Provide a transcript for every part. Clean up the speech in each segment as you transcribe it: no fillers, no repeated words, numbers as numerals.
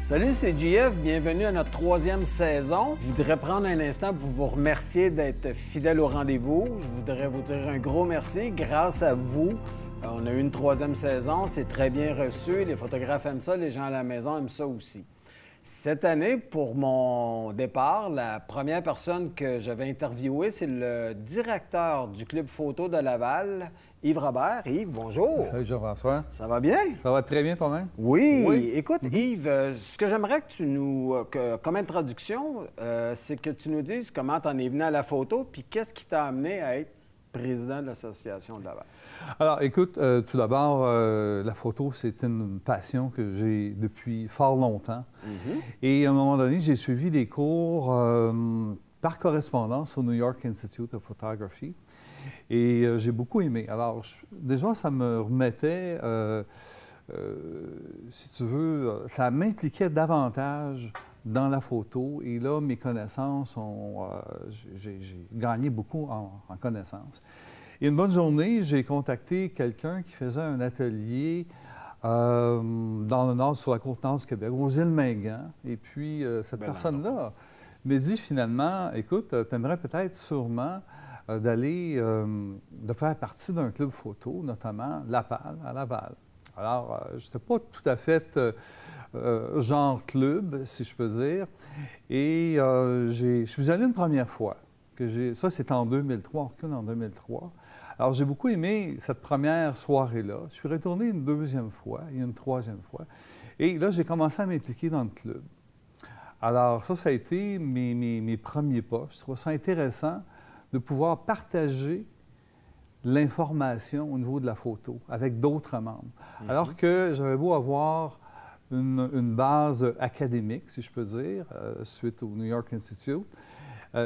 Salut, c'est JF. Bienvenue à notre 3e saison. Je voudrais prendre un instant pour vous remercier d'être fidèle au rendez-vous. Je voudrais vous dire un gros merci. Grâce à vous, on a eu une 3e saison. C'est très bien reçu. Les photographes aiment ça. Les gens à la maison aiment ça aussi. Cette année, pour mon départ, la première personne que je vais interviewer, c'est le directeur du Club photo de Laval, Yves Robert. Yves, bonjour. Salut Jean-François. Ça va bien? Ça va très bien toi-même? Oui. Écoute, Yves, ce que j'aimerais que tu nous... comme introduction, c'est que tu nous dises comment tu en es venu à la photo, puis qu'est-ce qui t'a amené à être président de l'Association de Laval. Alors, écoute, tout d'abord, la photo, c'est une passion que j'ai depuis fort longtemps. Et à un moment donné, j'ai suivi des cours par correspondance au New York Institute of Photography. Et j'ai beaucoup aimé. Alors, déjà, ça me remettait, si tu veux, ça m'impliquait davantage dans la photo. Et là, mes connaissances ont... j'ai gagné beaucoup en connaissances. Et une bonne journée, j'ai contacté quelqu'un qui faisait un atelier dans le nord, sur la côte nord du Québec, aux îles Mingan. Et puis, cette personne-là me dit finalement, écoute, tu aimerais peut-être sûrement de faire partie d'un club photo, notamment l'APAL, à Laval. Alors, je n'étais pas tout à fait genre club, si je peux dire. Et je suis allé une première fois. Ça, c'était en 2003, on recule en 2003. Alors, j'ai beaucoup aimé cette première soirée-là. Je suis retourné une deuxième fois et une troisième fois. Et là, j'ai commencé à m'impliquer dans le club. Alors, ça a été mes premiers pas. Je trouve ça intéressant de pouvoir partager l'information au niveau de la photo avec d'autres membres. Alors que j'avais beau avoir une base académique, si je peux dire, suite au New York Institute,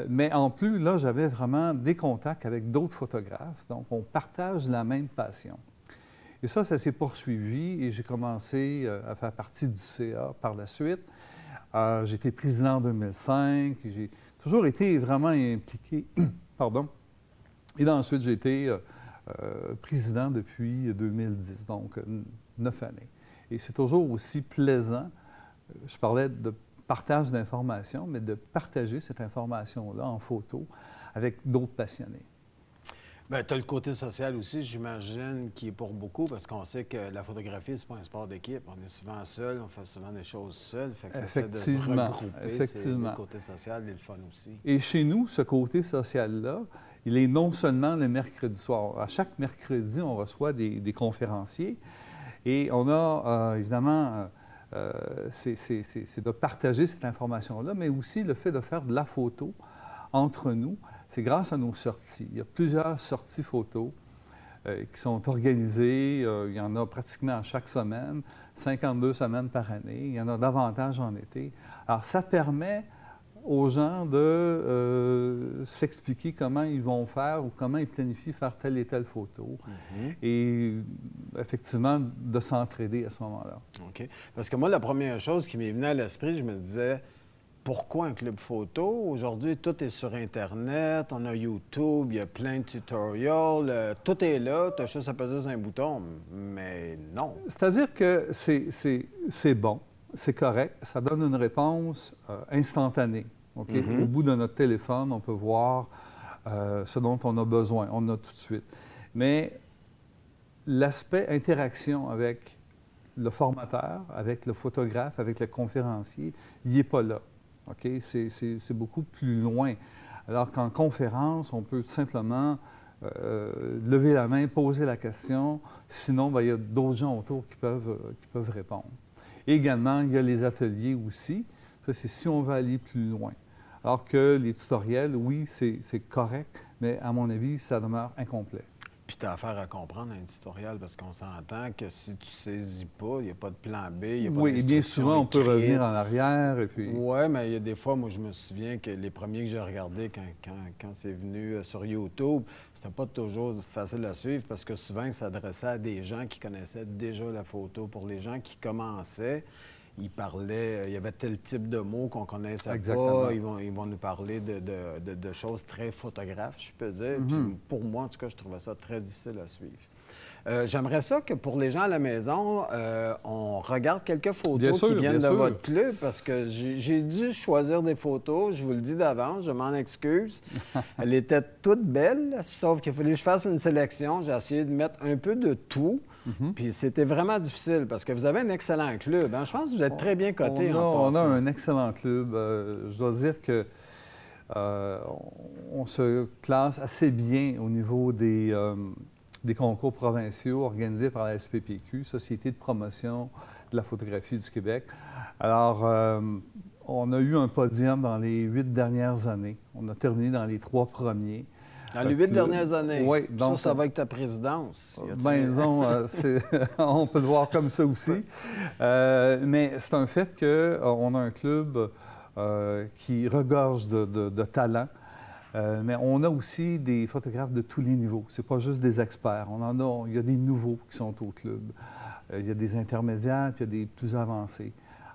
mais en plus, là, j'avais vraiment des contacts avec d'autres photographes. Donc, on partage la même passion. Et ça s'est poursuivi et j'ai commencé à faire partie du CA par la suite. J'ai été président en 2005. J'ai toujours été vraiment impliqué. Pardon. Et ensuite, j'ai été président depuis 2010, donc 9 années. Et c'est toujours aussi plaisant. Je parlais de partage d'informations, mais de partager cette information-là en photo avec d'autres passionnés. Bien, tu as le côté social aussi, j'imagine, qui est pour beaucoup, parce qu'on sait que la photographie, c'est pas un sport d'équipe. On est souvent seul, on fait souvent des choses seuls. Fait que le fait de se regrouper, c'est le côté social et le fun aussi. Et chez nous, ce côté social-là, il est non seulement le mercredi soir. À chaque mercredi, on reçoit des conférenciers et on a évidemment... c'est de partager cette information-là, mais aussi le fait de faire de la photo entre nous. C'est grâce à nos sorties. Il y a plusieurs sorties photos qui sont organisées. Il y en a pratiquement à chaque semaine, 52 semaines par année. Il y en a davantage en été. Alors, ça permet aux gens de s'expliquer comment ils vont faire ou comment ils planifient faire telle et telle photo. Et effectivement, de s'entraider à ce moment-là. OK. Parce que moi, la première chose qui m'est venue à l'esprit, je me disais, pourquoi un club photo? Aujourd'hui, tout est sur Internet, on a YouTube, il y a plein de tutoriels, tout est là, tu as juste à peser sur un bouton, mais non. C'est-à-dire que c'est bon, c'est correct, ça donne une réponse instantanée. Okay? Au bout de notre téléphone, on peut voir ce dont on a besoin, on a tout de suite. Mais l'aspect interaction avec le formateur, avec le photographe, avec le conférencier, il n'est pas là. Okay? C'est beaucoup plus loin. Alors qu'en conférence, on peut tout simplement lever la main, poser la question. Sinon, bien, il y a d'autres gens autour qui peuvent répondre. Et également, il y a les ateliers aussi. Ça, c'est si on veut aller plus loin. Alors que les tutoriels, oui, c'est correct, mais à mon avis, ça demeure incomplet. Puis tu as affaire à comprendre un tutoriel parce qu'on s'entend que si tu ne saisis pas, il n'y a pas de plan B, il n'y a pas Oui, et bien souvent, on peut revenir en arrière et puis... Oui, mais il y a des fois, moi, je me souviens que les premiers que j'ai regardés quand c'est venu sur YouTube, c'était pas toujours facile à suivre parce que souvent, ils s'adressaient à des gens qui connaissaient déjà la photo. Pour les gens qui commençaient, ils parlaient, il y avait tel type de mots qu'on connaissait pas. Ils vont nous parler de choses très photographes, je peux dire. Puis pour moi, en tout cas, je trouvais ça très difficile à suivre. J'aimerais ça que pour les gens à la maison, on regarde quelques Bien photos sûr, qui viennent de bien sûr. votre club parce que j'ai dû choisir des photos, je vous le dis d'avance, je m'en excuse. Elles étaient toutes belles, sauf qu'il a fallu que je fasse une sélection. J'ai essayé de mettre un peu de tout, puis c'était vraiment difficile parce que vous avez un excellent club, hein? Je pense que vous êtes très bien coté en On a passant. un excellent club. Je dois dire que on se classe assez bien au niveau des concours provinciaux organisés par la SPPQ, Société de promotion de la photographie du Québec. Alors, on a eu un podium dans les 8 dernières années. On a terminé dans les 3 premiers. Dans les 8 dernières années, Oui, donc ça va avec ta présidence. ben, disons, on peut le voir comme ça aussi. Mais c'est un fait qu'on a un club qui regorge de talent. Mais on a aussi des photographes de tous les niveaux. C'est pas juste des experts. Il y a des nouveaux qui sont au club. Il y a des intermédiaires, puis il y a des plus avancés.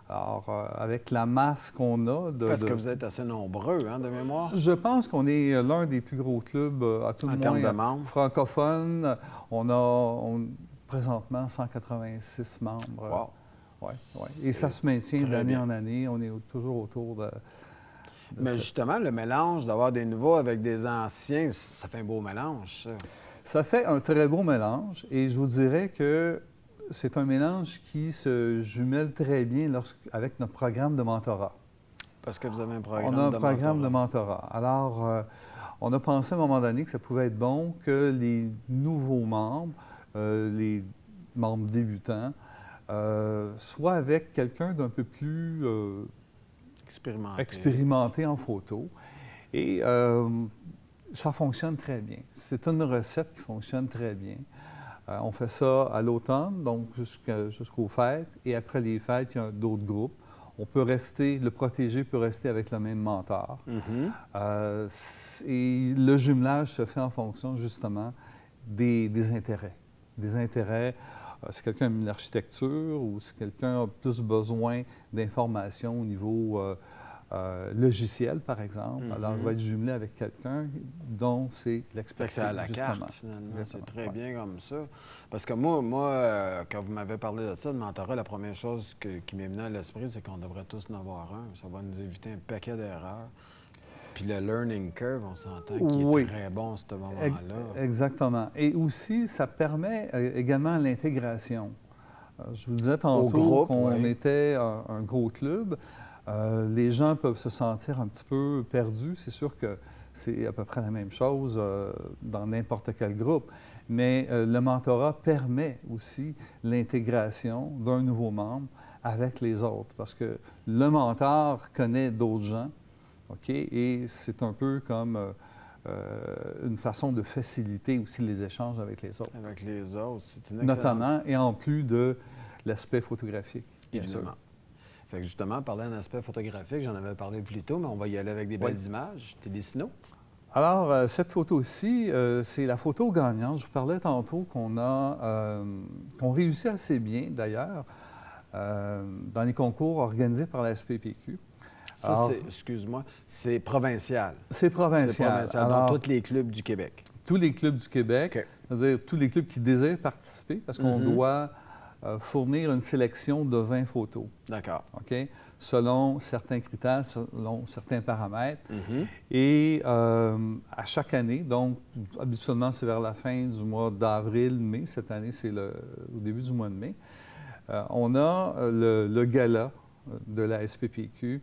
Alors, avec la masse qu'on a Parce que vous êtes assez nombreux, hein, de mémoire? je pense qu'on est l'un des plus gros clubs, à tout le En termes moins, de membres? francophones. On a présentement 186 membres. Wow. Ouais, ouais. Et ça se maintient très d'année bien. en année. On est toujours autour de Mais justement, le mélange d'avoir des nouveaux avec des anciens, ça fait un beau mélange, ça. Ça fait un très beau mélange et je vous dirais que c'est un mélange qui se jumelle très bien avec notre programme de mentorat. Parce que vous avez un programme On a un de programme de mentorat. mentorat. Alors, on a pensé à un moment donné que ça pouvait être bon que les nouveaux membres, les membres débutants, soient avec quelqu'un d'un peu plus expérimenté en photo. Et ça fonctionne très bien. C'est une recette qui fonctionne très bien. On fait ça à l'automne, donc jusqu'aux fêtes. Et après les fêtes, il y a d'autres groupes. Le protégé peut rester avec le même mentor. Et le jumelage se fait en fonction justement des intérêts. Des intérêts, si quelqu'un aime l'architecture ou si quelqu'un a plus besoin d'informations au niveau logiciel, par exemple, alors il va être jumelé avec quelqu'un dont c'est l'expertise. C'est à la justement. carte, finalement. Exactement. C'est très Ouais. bien comme ça. Parce que moi quand vous m'avez parlé de ça, de mentorat, la première chose qui m'est venue à l'esprit, c'est qu'on devrait tous en avoir un. Ça va nous éviter un paquet d'erreurs. Puis le learning curve, on s'entend, qui Oui. est très bon à ce moment-là. Exactement. Et aussi, ça permet également l'intégration. Je vous disais tantôt groupe, qu'on oui. était un gros club. Les gens peuvent se sentir un petit peu perdus. C'est sûr que c'est à peu près la même chose dans n'importe quel groupe. Mais le mentorat permet aussi l'intégration d'un nouveau membre avec les autres. Parce que le mentor connaît d'autres gens. OK? Et c'est un peu comme une façon de faciliter aussi les échanges avec les autres. Avec les autres, c'est une excellente... Notamment, et en plus de l'aspect photographique. bien sûr. Évidemment. Fait que justement, parler d'un aspect photographique, j'en avais parlé plus tôt, mais on va y aller avec des belles images. T'es dessiné? Alors, cette photo-ci, c'est la photo gagnante. Je vous parlais tantôt qu'on réussit assez bien, d'ailleurs, dans les concours organisés par la SPPQ. Ça, c'est, excuse-moi, c'est provincial. C'est provincial. C'est provincial, Alors, dans tous les clubs du Québec. tous les clubs du Québec, OK. c'est-à-dire tous les clubs qui désirent participer, parce qu'on doit fournir une sélection de 20 photos, D'accord. OK? Selon certains critères, selon certains paramètres. Et à chaque année, donc habituellement c'est vers la fin du mois d'avril, mai, cette année c'est au début du mois de mai, on a le gala de la SPPQ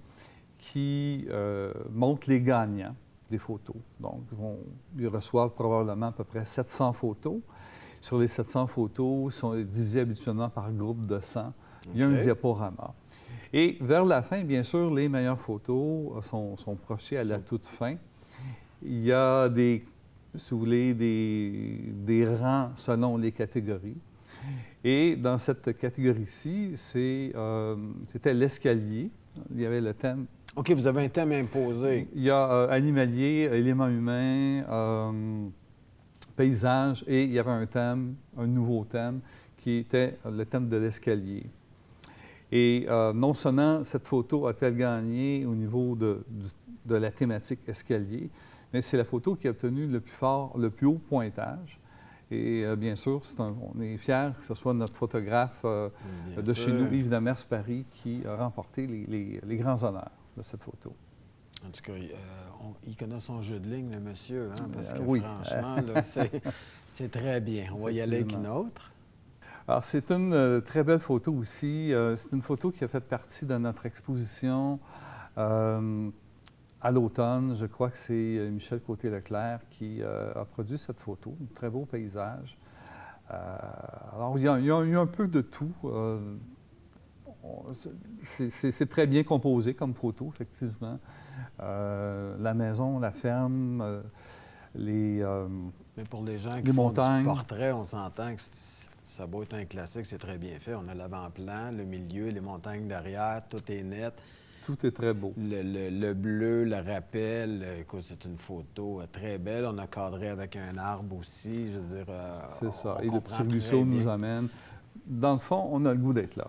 qui montre les gagnants des photos. Donc, ils reçoivent probablement à peu près 700 photos. Sur les 700 photos, sont divisées habituellement par groupe de 100. Il y a un diaporama. Et vers la fin, bien sûr, les meilleures photos sont projetées à la toute fin. Il y a si vous voulez, des rangs selon les catégories. Et dans cette catégorie-ci, c'était l'escalier. Il y avait le thème. OK, vous avez un thème imposé. Il y a animalier, éléments humains, paysage, et il y avait un nouveau thème, qui était le thème de l'escalier. Et non seulement cette photo a-t-elle gagné au niveau de la thématique escalier, mais c'est la photo qui a obtenu le plus haut pointage. Et bien sûr, on est fiers que ce soit notre photographe Bien de sûr. chez nous, Yves Demers-Paris, qui a remporté les grands honneurs de cette photo. En tout cas, il connaît son jeu de ligne, le monsieur, hein, parce que Oui. franchement, là, c'est très bien. On va y aller avec une autre. Alors, c'est une très belle photo aussi. C'est une photo qui a fait partie de notre exposition à l'automne. Je crois que c'est Michel Côté-Leclerc qui a produit cette photo. Un très beau paysage. Alors, il y a un peu de tout. C'est très bien composé comme photo, effectivement. La maison, la ferme, Mais pour les gens qui les font montagnes. du portrait, on s'entend que ça doit être un classique, c'est très bien fait. On a l'avant-plan, le milieu, les montagnes derrière, tout est net. Tout est très beau. Le bleu, le rappel, écoute, c'est une photo très belle. On a cadré avec un arbre aussi, je veux dire. C'est ça. On Et le comprend petit très ruisseau nous bien. amène. Dans le fond, on a le goût d'être là.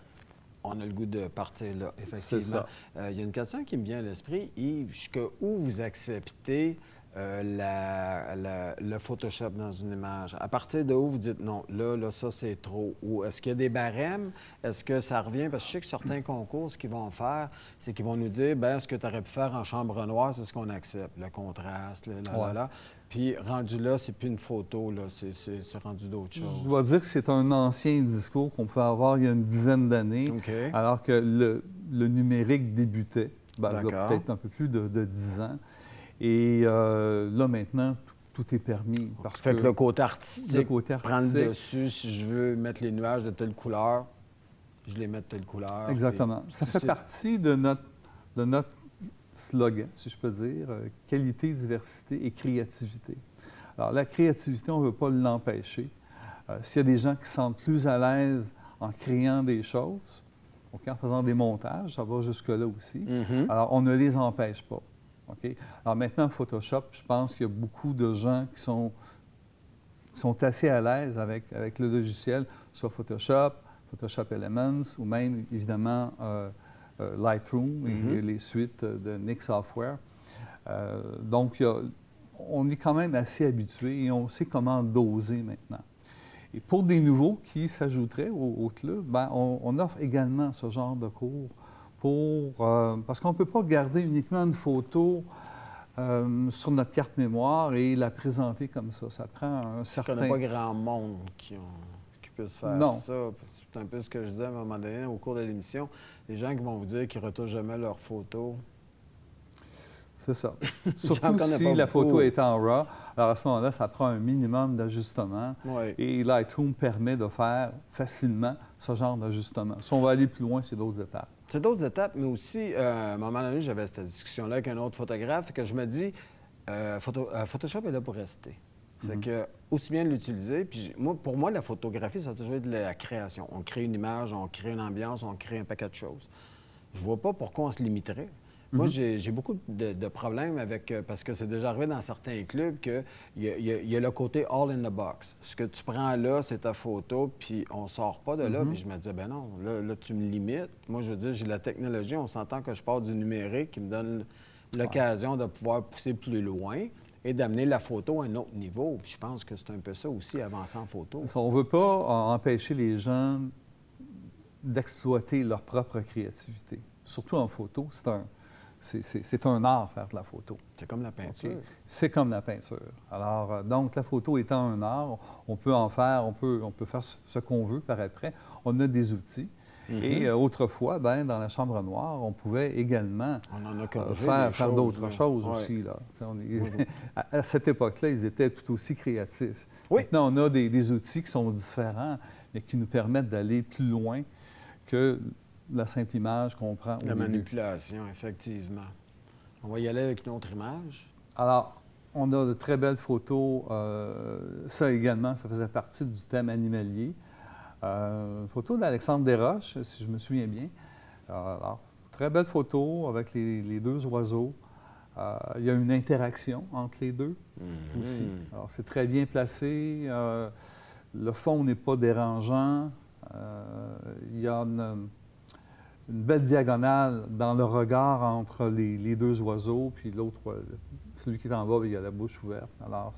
On a le goût de partir là, effectivement. C'est ça. Il y a une question qui me vient à l'esprit. Yves, jusqu'où vous acceptez le Photoshop dans une image? À partir de où vous dites non, là, ça, c'est trop? Ou est-ce qu'il y a des barèmes? Est-ce que ça revient? Parce que je sais que certains concours, ce qu'ils vont faire, c'est qu'ils vont nous dire, bien, ce que tu aurais pu faire en chambre noire, c'est ce qu'on accepte. Le contraste, là. Puis, rendu là, c'est plus une photo, là. C'est rendu d'autres choses. Je dois dire que c'est un ancien discours qu'on pouvait avoir il y a une dizaine d'années, OK. alors que le numérique débutait, il y a D'accord. peut-être un peu plus de 10 ans. Et là, maintenant, tout est permis. Parce Fait que le côté artistique, prend le artistique, dessus. Si je veux mettre les nuages de telle couleur, je les mets de telle couleur. exactement. Puis, Ça fait partie de notre slogan, si je peux dire, qualité, diversité et créativité. Alors, la créativité, on ne veut pas l'empêcher. S'il y a des gens qui se sentent plus à l'aise en créant des choses, OK, en faisant des montages, ça va jusque-là aussi. Mhm. Alors, on ne les empêche pas. OK? Alors maintenant, Photoshop, je pense qu'il y a beaucoup de gens qui sont assez à l'aise avec le logiciel, soit Photoshop, Photoshop Elements ou même, évidemment, Lightroom et les suites de Nik Software. Donc, on est quand même assez habitué et on sait comment doser maintenant. Et pour des nouveaux qui s'ajouteraient au club, ben, on offre également ce genre de cours parce qu'on ne peut pas garder uniquement une photo sur notre carte mémoire et la présenter comme ça. Ça prend un certain... Je ne connais pas grand monde qui puisse faire Non. ça. C'est un peu ce que je disais à un moment donné au cours de l'émission. Les gens qui vont vous dire qu'ils ne retouchent jamais leurs photos. C'est ça. J'en Surtout connais si pas la beaucoup. photo est en RAW. Alors à ce moment-là, ça prend un minimum d'ajustement. Oui. Et Lightroom permet de faire facilement ce genre d'ajustement. Si on va aller plus loin, c'est d'autres étapes. C'est d'autres étapes, mais aussi, à un moment donné, j'avais cette discussion-là avec un autre photographe, que je me dis, Photoshop est là pour rester. Fait que, aussi bien l'utiliser. Puis pour moi, la photographie, ça a toujours été de la création. On crée une image, on crée une ambiance, on crée un paquet de choses. Je vois pas pourquoi on se limiterait. Moi, j'ai beaucoup de problèmes avec... parce que c'est déjà arrivé dans certains clubs qu'il y a le côté all in the box. Ce que tu prends là, c'est ta photo, puis on sort pas de là. Puis je me disais, ben non, là, tu me limites. Moi, je veux dire, j'ai la technologie. On s'entend que je pars du numérique qui me donne l'occasion de pouvoir pousser plus loin et d'amener la photo à un autre niveau. Puis je pense que c'est un peu ça aussi, avancer en photo. On ne veut pas empêcher les gens d'exploiter leur propre créativité. Surtout en photo, c'est un art, faire de la photo. C'est comme la peinture. Okay. C'est comme la peinture. Alors, donc, la photo étant un art, on peut en faire, on peut faire ce qu'on veut par après. On a des outils. Et autrefois, ben, dans la chambre noire, on pouvait également faire d'autres choses aussi. Là. À cette époque-là, ils étaient tout aussi créatifs. Oui. Maintenant, on a des outils qui sont différents, mais qui nous permettent d'aller plus loin que la simple image qu'on prend au début. La manipulation, effectivement. On va y aller avec une autre image. Alors, on a de très belles photos. Ça également, ça faisait partie du thème animalier. Une photo d'Alexandre Desroches, si je me souviens bien. Alors, très belle photo avec les deux oiseaux. Il y a une interaction entre les deux aussi. Alors, c'est très bien placé. Le fond n'est pas dérangeant. Il y a une belle diagonale dans le regard entre les deux oiseaux, puis l'autre, celui qui est en bas, il a la bouche ouverte. Alors,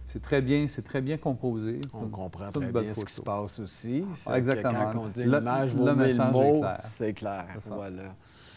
c'est très bien composé. On comprend c'est une très belle bien ce qui se photo. passe aussi. Fait que Exactement. quand on dit une image vaut Le 1000 message mots, est clair. c'est clair. C'est ça. Voilà.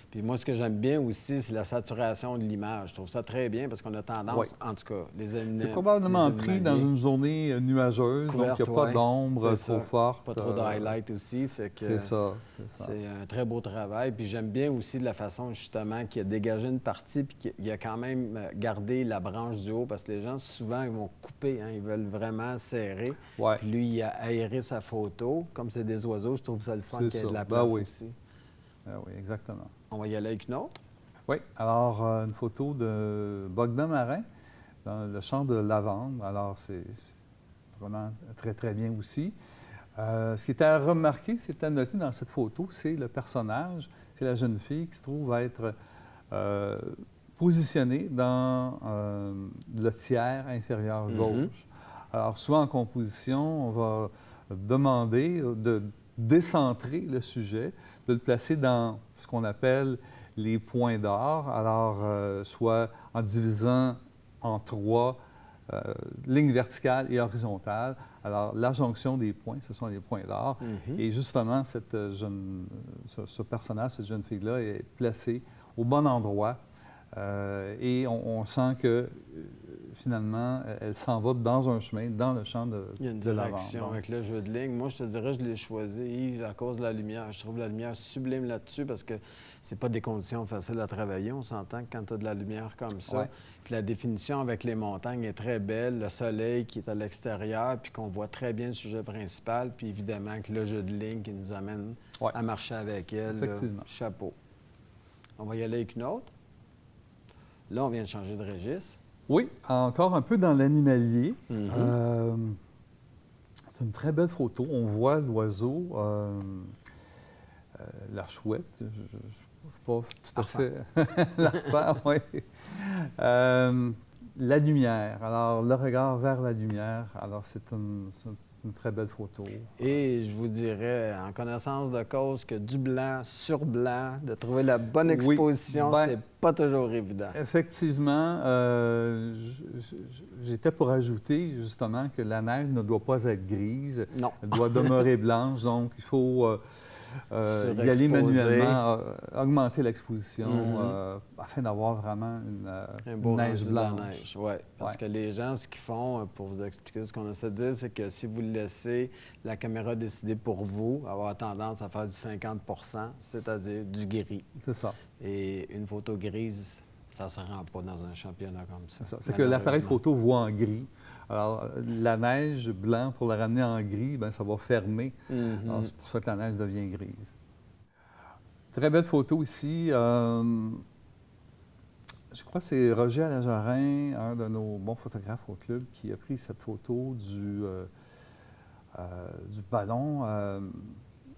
Puis moi, ce que j'aime bien aussi, c'est la saturation de l'image. Je trouve ça très bien parce qu'on a tendance, Oui. en tout cas, C'est probablement pris dans une journée nuageuse, couverte, donc il n'y a pas d'ombre c'est trop ça. forte. Pas trop d'highlight aussi. Fait que C'est ça. c'est un très beau travail. Puis j'aime bien aussi de la façon, justement, qu'il a dégagé une partie puis qu'il a quand même gardé la branche du haut parce que les gens, souvent, ils vont couper. Hein, ils veulent vraiment serrer. Ouais. Puis lui, il a aéré sa photo. Comme c'est des oiseaux, je trouve ça le fun C'est qu'il y ait ça. de la Ben place oui. aussi. Oui, exactement. On va y aller avec une autre. Oui, alors une photo de Bogdan Marin dans le champ de lavande. Alors, c'est vraiment très, très bien aussi. Ce qui était à remarquer, c'est à noter dans cette photo, c'est le personnage, c'est la jeune fille qui se trouve être positionnée dans le tiers inférieur gauche. Alors, souvent en composition, on va demander de décentrer le sujet, de le placer dans ce qu'on appelle les points d'or, alors soit en divisant en 3 lignes verticales et horizontales. Alors, la jonction des points, ce sont les points d'or. Et justement, ce personnage, cette jeune fille-là, est placée au bon endroit. Et on sent que, finalement, elle s'en va dans un chemin, dans le champ de lavande. Il y a une direction avec le jeu de ligne. Moi, je te dirais, je l'ai choisi Yves, à cause de la lumière. Je trouve la lumière sublime là-dessus parce que c'est pas des conditions faciles à travailler. On s'entend que quand tu as de la lumière comme ça. Ouais. Puis la définition avec les montagnes est très belle. Le soleil qui est à l'extérieur, puis qu'on voit très bien le sujet principal. Puis évidemment que le jeu de ligne qui nous amène à marcher avec elle. Effectivement. Là, chapeau. On va y aller avec une autre. Là, on vient de changer de registre. Oui, encore un peu dans l'animalier. C'est une très belle photo. On voit l'oiseau, la chouette. Je ne sais pas tout à fait la refaire, oui. La lumière. Alors, le regard vers la lumière. Alors, c'est une très belle photo. Et je vous dirais, en connaissance de cause, que du blanc sur blanc, de trouver la bonne exposition, c'est pas toujours évident. Effectivement, j'étais pour ajouter justement que la neige ne doit pas être grise. Non. Elle doit demeurer blanche, donc il faut y aller manuellement, augmenter l'exposition afin d'avoir vraiment une neige blanche. Oui, parce que les gens, ce qu'ils font, pour vous expliquer ce qu'on essaie de dire, c'est que si vous laissez la caméra décider pour vous, avoir tendance à faire du 50 c'est-à-dire du gris. C'est ça. Et une photo grise, ça ne se rend pas dans un championnat comme ça. C'est que l'appareil photo voit en gris. Alors, la neige blanc, pour la ramener en gris, bien, ça va fermer. Alors, c'est pour ça que la neige devient grise. Très belle photo ici. Je crois que c'est Roger Alajarin, un de nos bons photographes au club, qui a pris cette photo du ballon.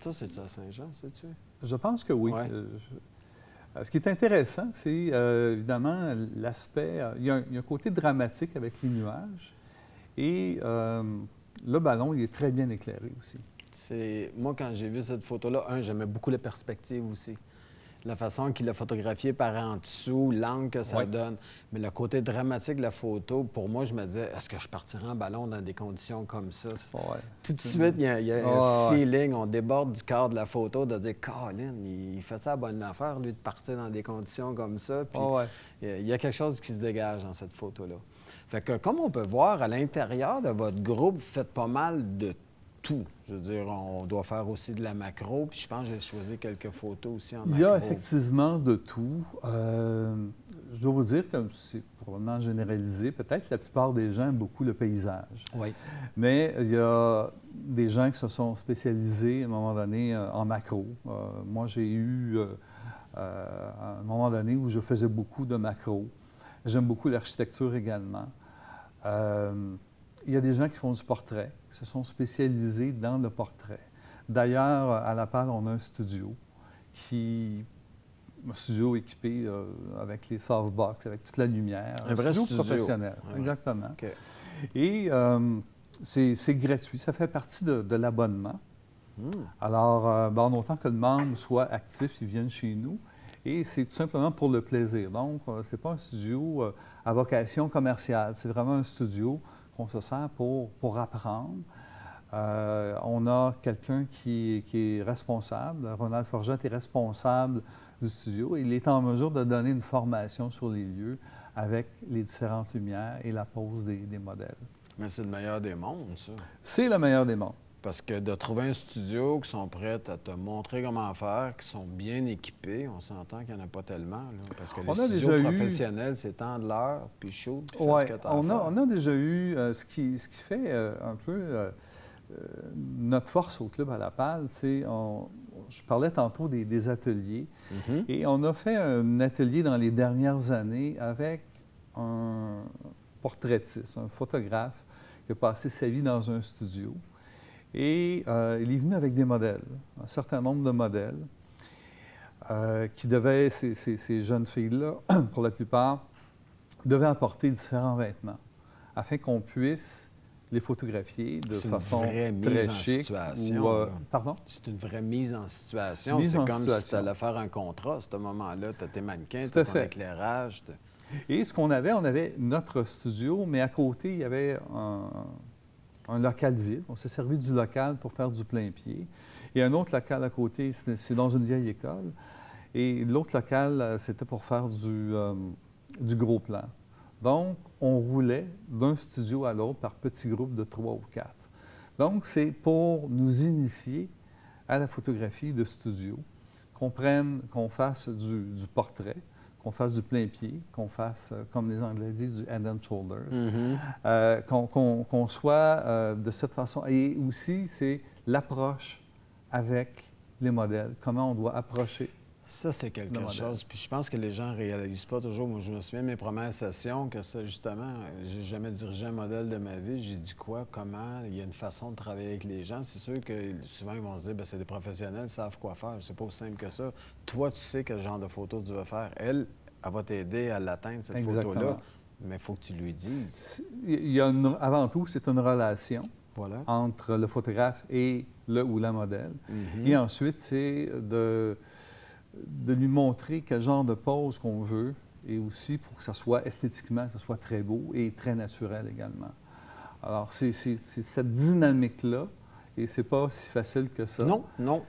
Ça, c'est à Saint-Jean, sais-tu? Je pense que oui. Ouais. Ce qui est intéressant, c'est évidemment l'aspect... il y a un côté dramatique avec les nuages. Et le ballon, il est très bien éclairé aussi. Moi, quand j'ai vu cette photo-là, j'aimais beaucoup la perspective aussi. La façon qu'il a photographié par en dessous, l'angle que ça donne. Mais le côté dramatique de la photo, pour moi, je me disais, est-ce que je partirais en ballon dans des conditions comme ça? Tout de suite, il y a un feeling, on déborde du cadre de la photo, de dire, Colin, il fait ça à bonne affaire, lui, de partir dans des conditions comme ça. Puis il y a quelque chose qui se dégage dans cette photo-là. Fait que, comme on peut voir, à l'intérieur de votre groupe, vous faites pas mal de tout. Je veux dire, on doit faire aussi de la macro, puis je pense que j'ai choisi quelques photos aussi en macro. Il y a effectivement de tout. Je dois vous dire que c'est probablement généralisé. Peut-être que la plupart des gens aiment beaucoup le paysage. Oui. Mais il y a des gens qui se sont spécialisés à un moment donné en macro. Moi, j'ai eu un moment donné où je faisais beaucoup de macro. J'aime beaucoup l'architecture également. Il y a des gens qui font du portrait, qui se sont spécialisés dans le portrait. D'ailleurs, à La Palle, on a un studio équipé avec les softbox, avec toute la lumière. Un vrai studio professionnel, exactement. Okay. Et c'est gratuit, ça fait partie de l'abonnement. Alors, en autant que le membre soit actif, il vienne chez nous. Et c'est tout simplement pour le plaisir. Donc, ce n'est pas un studio à vocation commerciale. C'est vraiment un studio qu'on se sert pour apprendre. On a quelqu'un qui est responsable, Ronald Forgette est responsable du studio. Il est en mesure de donner une formation sur les lieux avec les différentes lumières et la pose des modèles. Mais c'est le meilleur des mondes, ça. C'est le meilleur des mondes. Parce que de trouver un studio qui sont prêts à te montrer comment faire, qui sont bien équipés, on s'entend qu'il n'y en a pas tellement. Là, parce que les studios professionnels, c'est temps de l'heure, puis shoot, puis ouais, fais ce que tu as à faire. On a déjà eu ce qui fait un peu notre force au Club à la Palle, c'est, je parlais tantôt des ateliers, et on a fait un atelier dans les dernières années avec un portraitiste, un photographe qui a passé sa vie dans un studio. Et il est venu avec des modèles, un certain nombre de modèles, qui devaient, ces jeunes filles-là, pour la plupart, devaient apporter différents vêtements afin qu'on puisse les photographier de façon très chic. Pardon? C'est une vraie mise en situation. C'est comme si tu allais faire un contrat à ce moment-là. Tu as tes mannequins, tu as ton éclairage. Et ce qu'on avait, on avait notre studio, mais à côté, il y avait un local vide. On s'est servi du local pour faire du plein-pied. Et un autre local à côté, c'est dans une vieille école. Et l'autre local, c'était pour faire du gros plan. Donc, on roulait d'un studio à l'autre par petits groupes de 3 ou 4. Donc, c'est pour nous initier à la photographie de studio, qu'on fasse du portrait, qu'on fasse du plein-pied, qu'on fasse, comme les Anglais disent, du head and shoulders, qu'on soit de cette façon. Et aussi, c'est l'approche avec les modèles, comment on doit approcher. Ça, c'est quelque chose. Puis je pense que les gens ne réalisent pas toujours. Moi, je me souviens de mes premières sessions, que ça, justement, j'ai jamais dirigé un modèle de ma vie. J'ai dit quoi, comment, il y a une façon de travailler avec les gens. C'est sûr que souvent, ils vont se dire, bien, c'est des professionnels, ils savent quoi faire. C'est pas aussi simple que ça. Toi, tu sais quel genre de photo tu veux faire. Elle va t'aider à l'atteindre, cette photo-là. Mais il faut que tu lui dises. Avant tout, c'est une relation entre le photographe et le ou la modèle. Et ensuite, c'est de lui montrer quel genre de pose qu'on veut et aussi pour que ça soit esthétiquement, que ça soit très beau et très naturel également. Alors, c'est cette dynamique-là et c'est pas si facile que ça. Non, non.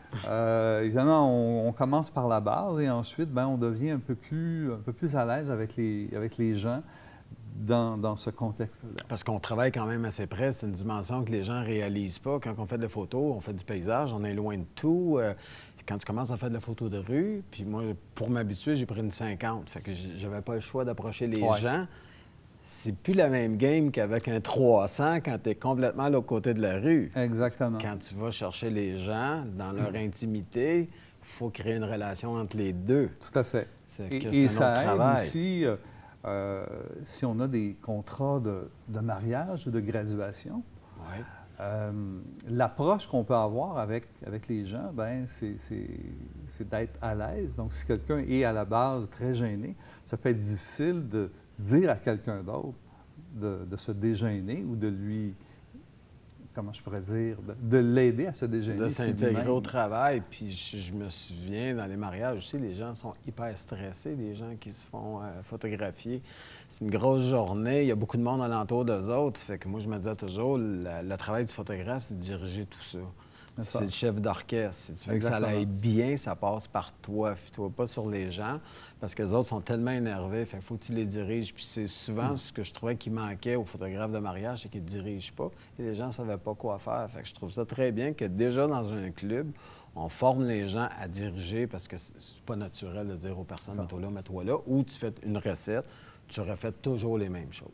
Évidemment, on commence par la base et ensuite, bien, on devient un peu plus à l'aise avec les gens dans ce contexte-là. Parce qu'on travaille quand même assez près. C'est une dimension que les gens ne réalisent pas. Quand on fait des photos, on fait du paysage, on est loin de tout. Quand tu commences à faire de la photo de rue, puis moi, pour m'habituer, j'ai pris une 50. Fait que j'avais pas le choix d'approcher les gens. C'est plus la même game qu'avec un 300 quand tu es complètement à l'autre côté de la rue. Exactement. Quand tu vas chercher les gens dans leur intimité, il faut créer une relation entre les deux. Tout à fait. Et ça aide aussi, si on a des contrats de mariage ou de graduation, l'approche qu'on peut avoir avec les gens, bien, c'est d'être à l'aise. Donc, si quelqu'un est à la base très gêné, ça peut être difficile de dire à quelqu'un d'autre de se dégêner ou de lui, comment je pourrais dire, de l'aider à se dégêner. De s'intégrer au travail. Puis je me souviens, dans les mariages aussi, les gens sont hyper stressés, les gens qui se font photographier. C'est une grosse journée, il y a beaucoup de monde alentour d'eux autres. Fait que moi, je me disais toujours, le travail du photographe, c'est de diriger tout ça. C'est le chef d'orchestre. Si tu veux que ça aille bien, ça passe par toi. Fie-toi pas sur les gens, parce que les autres sont tellement énervés. Fait qu'il faut que tu les diriges. Puis c'est souvent ce que je trouvais qui manquait aux photographes de mariage, c'est qu'ils ne dirigent pas. Et les gens ne savaient pas quoi faire. Fait que je trouve ça très bien que déjà dans un club, on forme les gens à diriger, parce que c'est pas naturel de dire aux personnes, mets-toi là, mets-toi là. Ou tu fais une recette, tu refais toujours les mêmes choses.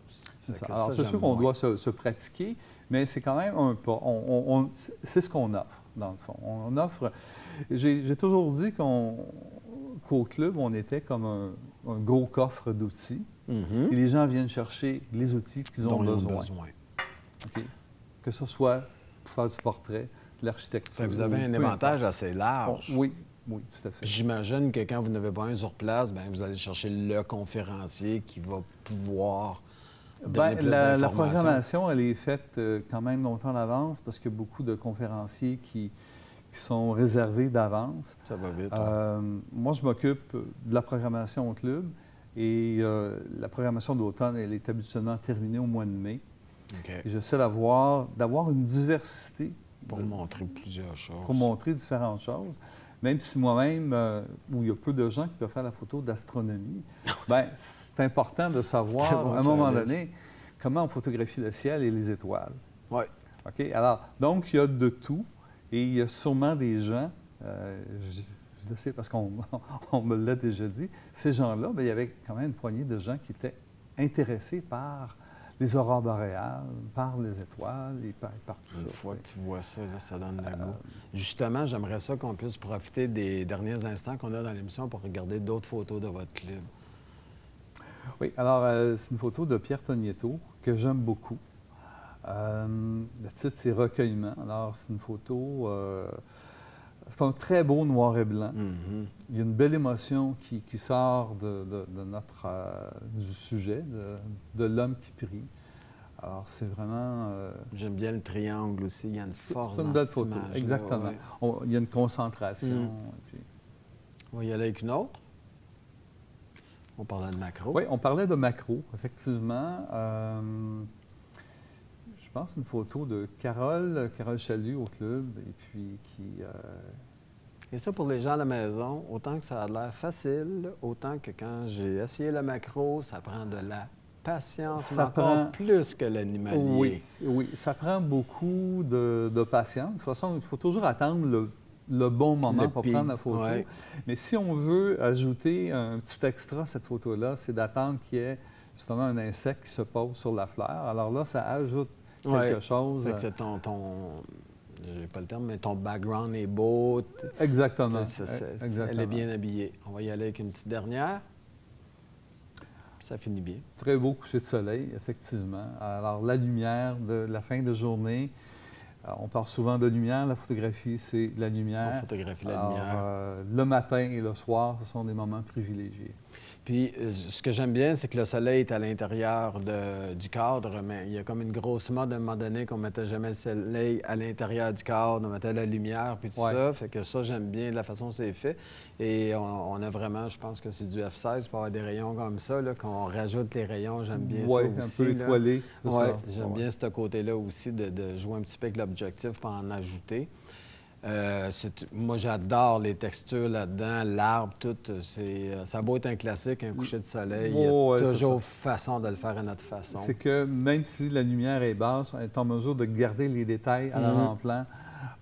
Alors, c'est sûr qu'on doit se pratiquer, mais c'est quand même un pas. C'est ce qu'on offre, dans le fond. On offre... J'ai toujours dit qu'au club, on était comme un gros coffre d'outils. Et les gens viennent chercher les outils qu'ils ont besoin. Okay. Que ce soit pour faire du portrait, de l'architecture. Vous avez un éventail assez large. Oui, tout à fait. J'imagine que quand vous n'avez pas un sur place, bien, vous allez chercher le conférencier qui va pouvoir... Bien, la programmation, elle est faite quand même longtemps d'avance parce qu'il y a beaucoup de conférenciers qui sont réservés d'avance. Ça va vite. Moi, je m'occupe de la programmation au club et la programmation d'automne, elle est habituellement terminée au mois de mai. OK. Et j'essaie d'avoir une diversité Pour montrer plusieurs choses. pour montrer différentes choses. Même si moi-même, où il y a peu de gens qui peuvent faire la photo d'astronomie, bien, c'est important de savoir, C'est un bon à un moment challenge. donné, comment on photographie le ciel et les étoiles. Oui. OK? Alors, donc, il y a de tout. Et il y a sûrement des gens, je le sais parce qu'on on me l'a déjà dit, ces gens-là, bien, il y avait quand même une poignée de gens qui étaient intéressés par les aurores boréales, par les étoiles et par tout Une ça. fois que tu vois ça, là, ça donne le goût. Justement, j'aimerais ça qu'on puisse profiter des derniers instants qu'on a dans l'émission pour regarder d'autres photos de votre club. Oui, alors, c'est une photo de Pierre Tonietto que j'aime beaucoup. Le titre, c'est Recueillement. Alors, c'est une photo, c'est un très beau noir et blanc. Mhm. Il y a une belle émotion qui sort notre, du sujet, de l'homme qui prie. Alors, c'est vraiment... J'aime bien le triangle aussi. Il y a une force c'est une dans belle cette photo, image-là, exactement. ouais. Il y a une concentration. Mm. et puis- On va y aller avec une autre. On parlait de macro. Oui, on parlait de macro, effectivement. Je pense une photo de Carole Chalut au club, et puis qui... Et ça, pour les gens à la maison, autant que ça a l'air facile, autant que quand j'ai essayé le macro, ça prend de la patience, mais Ça encore prend- plus que l'animalier. Oui, oui, ça prend beaucoup de patience. De toute façon, il faut toujours attendre le bon moment Le pour pic, prendre la photo. ouais. Mais si on veut ajouter un petit extra à cette photo-là, c'est d'attendre qu'il y ait justement un insecte qui se pose sur la fleur. Alors là, ça ajoute quelque Ouais. chose. Fait que j'ai pas le terme, mais ton background est beau. Exactement. Elle Exactement. est bien habillée. On va y aller avec une petite dernière. Ça finit bien. Très beau coucher de soleil, effectivement. Alors, la lumière de la fin de journée, on parle souvent de lumière. La photographie, c'est la On lumière. photographie la Alors, lumière. le matin et le soir, ce sont des moments privilégiés. Puis, ce que j'aime bien, c'est que le soleil est à l'intérieur du cadre, mais il y a comme une grosse mode à un moment donné qu'on mettait jamais le soleil à l'intérieur du cadre, on mettait la lumière, puis tout Ouais. ça. Fait que ça, j'aime bien la façon dont c'est fait. Et on a vraiment, je pense que c'est du F16 pour avoir des rayons comme ça, là, qu'on rajoute les rayons, j'aime bien Oui, ça aussi. un peu là. étoilé. c'est Oui, ça. j'aime Ouais. bien ce côté-là aussi de jouer un petit peu avec l'objectif pour en ajouter. Moi, j'adore les textures là-dedans, l'arbre, tout. Ça a beau être un classique, un coucher de soleil, il y a Ouais, c'est toujours ça. façon de le faire à notre façon. C'est que même si la lumière est basse, on est en mesure de garder les détails à l'avant-plan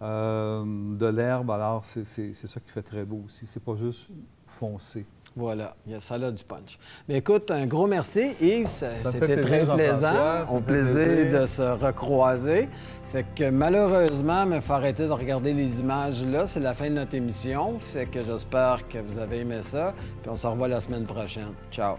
de l'herbe. Alors, c'est ça qui fait très beau aussi. C'est pas juste foncé. Voilà, ça a du punch. Mais écoute, un gros merci, Yves. Ça me fait C'était plaisir, très Jean-François. plaisant. Ça Au me fait plaisir plaisir. de se recroiser. Fait que malheureusement, il faut arrêter de regarder les images là. C'est la fin de notre émission. Fait que j'espère que vous avez aimé ça. Puis on se revoit la semaine prochaine. Ciao.